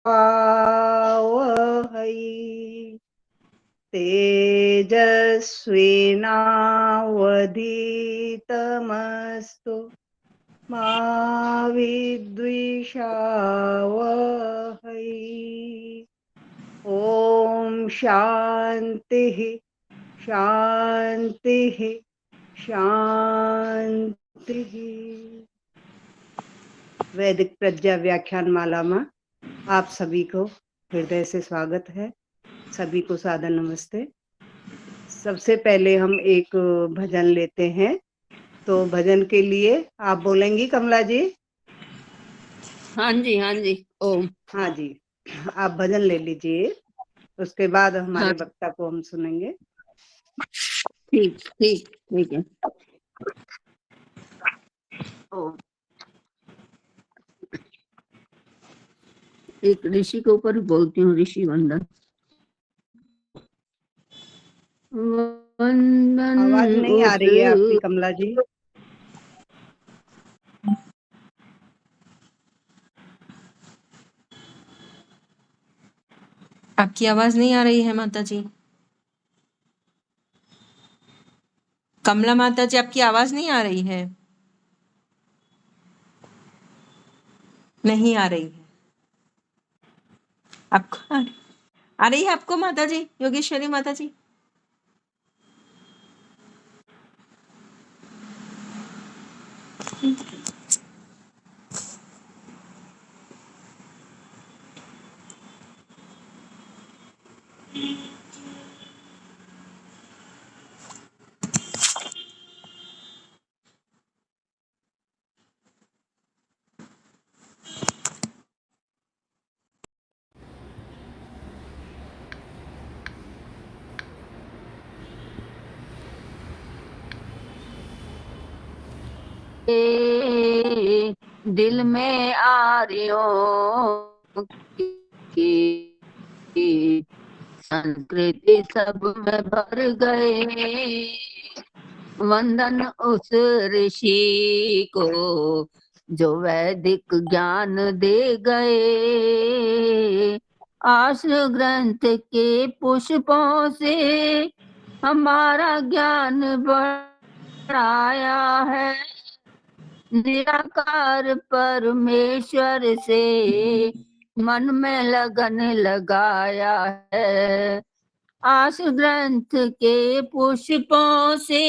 वहै तेजस्विनावधीतमस्तु मा विद्विषावहै। ओम शांति शांति शांति। वैदिक प्रज्ञा व्याख्यान माला में आप सभी को हृदय से स्वागत है। सभी को सादर नमस्ते। सबसे पहले हम एक भजन लेते हैं, तो भजन के लिए आप बोलेंगी कमला जी? हाँ जी, हाँ जी। ओम। हाँ जी, आप भजन ले लीजिए, उसके बाद हमारे हाँ, वक्ता को हम सुनेंगे। ठीक ठीक ठीक है। ओम। एक ऋषि के ऊपर बोलती हूँ, ऋषि वंदन। वंदन आवाज नहीं आ रही है आपकी कमला जी। आपकी आवाज नहीं आ रही है माता जी। कमला माता जी, आपकी आवाज नहीं आ रही है। नहीं आ रही है आपको? आ रही है आपको माता जी? योगेश्वरी माता जी? दिल में आर्यों की संस्कृति सब में भर गए। वंदन उस ऋषि को जो वैदिक ज्ञान दे गए। आश ग्रंथ के पुष्पों से हमारा ज्ञान बढ़ाया है। निराकार परमेश्वर से मन में लगन लगाया है। आश ग्रंथ के पुष्पों से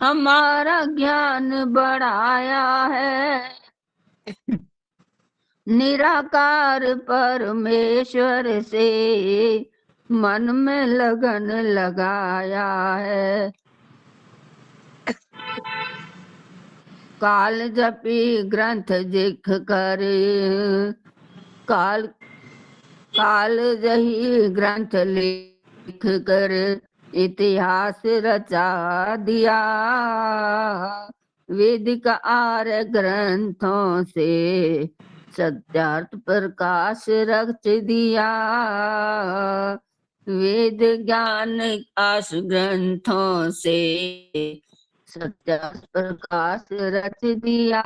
हमारा ज्ञान बढ़ाया है। निराकार परमेश्वर से मन में लगन लगाया है। काल जपी ग्रंथ लिख कर काल जही ग्रंथ लिख कर इतिहास रचा दिया। वैदिक आर्य ग्रंथों से सत्यार्थ प्रकाश रच दिया। वेद ज्ञान आश ग्रंथों से सत्यार्थ प्रकाश रच दिया।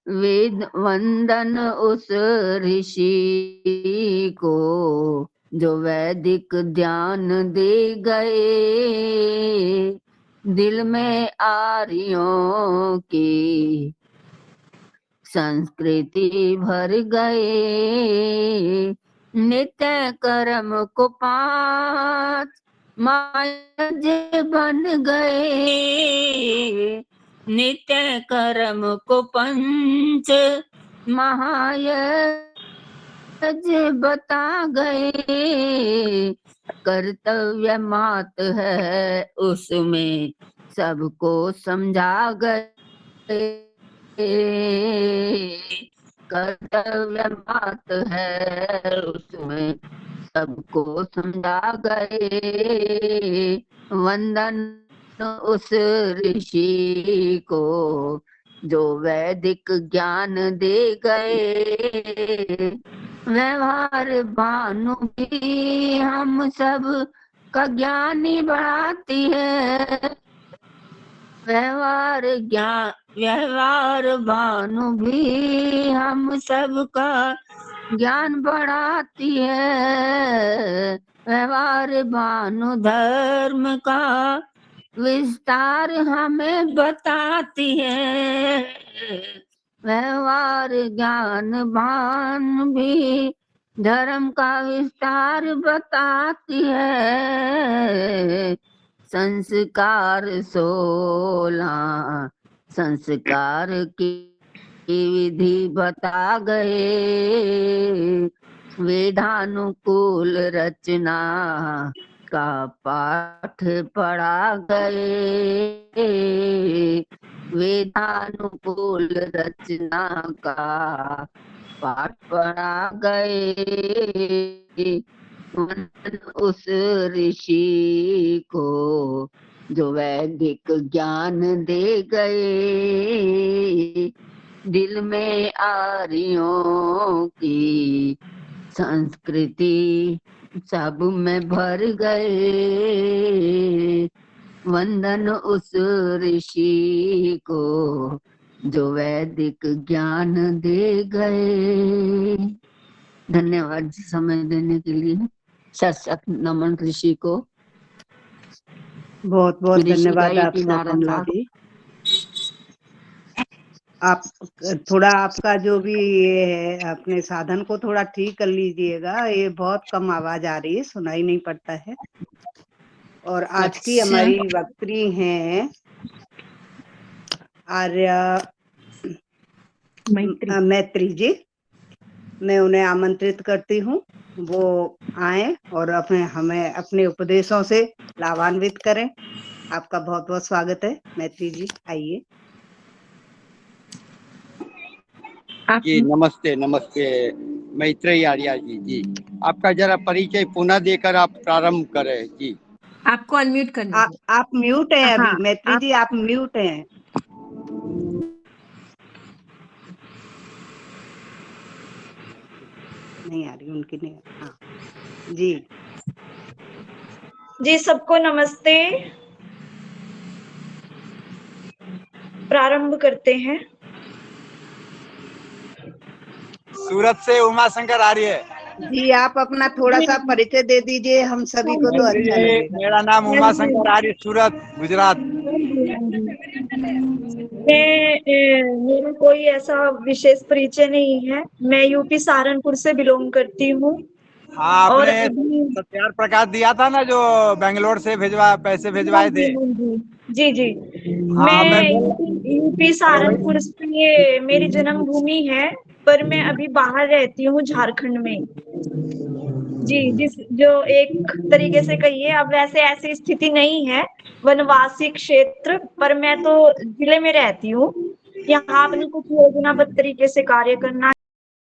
वेद वंदन उस ऋषि को जो वैदिक ज्ञान दे गए। दिल में आर्यों की संस्कृति भर गए। नित्य कर्म को पांच मायज बन गए। नित्य कर्म को पंच महायज बता गए। कर्तव्य मात है उसमें सबको समझा गए। कर्तव्य मात है उसमें सबको समझा गए। वंदन उस ऋषि को जो वैदिक ज्ञान दे गए। व्यवहार भानु भी हम सब का ज्ञानी बढ़ाती है। व्यवहार व्यवहार भानु भी हम सबका ज्ञान बढ़ाती है। व्यवहार भानु धर्म का विस्तार हमें बताती है। व्यवहार ज्ञान भान भी धर्म का विस्तार बताती है। संस्कार 16 संस्कार की विधि बता गए। वेदानुकूल रचना का पाठ पढ़ा गए। वेदानुकूल रचना का पाठ पढ़ा गए। उस ऋषि को जो वैदिक ज्ञान दे गए। दिल में आर्यों की संस्कृति सब में भर गए। वंदन उस ऋषि को जो वैदिक ज्ञान दे गए। धन्यवाद समय देने के लिए। शत नमन ऋषि को। बहुत बहुत ऋषि धन्यवाद का आपका नारायण कमला लाल। जी। आप थोड़ा आपका जो भी ये है अपने साधन को थोड़ा ठीक कर लीजिएगा, ये बहुत कम आवाज आ रही है, सुनाई नहीं पड़ता है। और आज की अच्छा। हमारी वक्त्री हैं आर्या मैत्री जी। मैं उन्हें आमंत्रित करती हूँ, वो आए और हमें अपने उपदेशों से लाभान्वित करें। आपका बहुत बहुत स्वागत है मैत्री जी, आइए। जी नमस्ते नमस्ते मैत्रेयी आर्या जी आपका जरा परिचय पुनः देकर आप प्रारंभ करें जी। आपको अनम्यूट करना है। आप म्यूट हैं अभी। हाँ, मैत्री जी आप म्यूट हैं। नहीं आ रही उनकी, नहीं। हाँ जी जी, सबको नमस्ते। प्रारंभ करते हैं। सूरत से उमा शंकर आर्य। जी, आप अपना थोड़ा सा परिचय दे दीजिए, हम सभी को तो अच्छा लगेगा। मेरा नाम उमा शंकर आर्य, सूरत गुजरात। मेरा कोई ऐसा विशेष परिचय नहीं है। मैं यूपी सहारनपुर से बिलोंग करती हूँ। हाँ, और आपने अभी सत्यार प्रकाश दिया था ना, जो बेंगलोर से पैसे भिजवाए थे। जी जी, हाँ, मैं यूपी सहारनपुर से मेरी जन्मभूमि है, पर मैं अभी बाहर रहती हूँ झारखंड में। जी, जो एक तरीके से कहिए, अब वैसे ऐसी स्थिति नहीं है वनवासी क्षेत्र, पर मैं तो जिले में रहती हूँ। यहाँ अपनी कुछ योजनाबद्ध तरीके से कार्य करना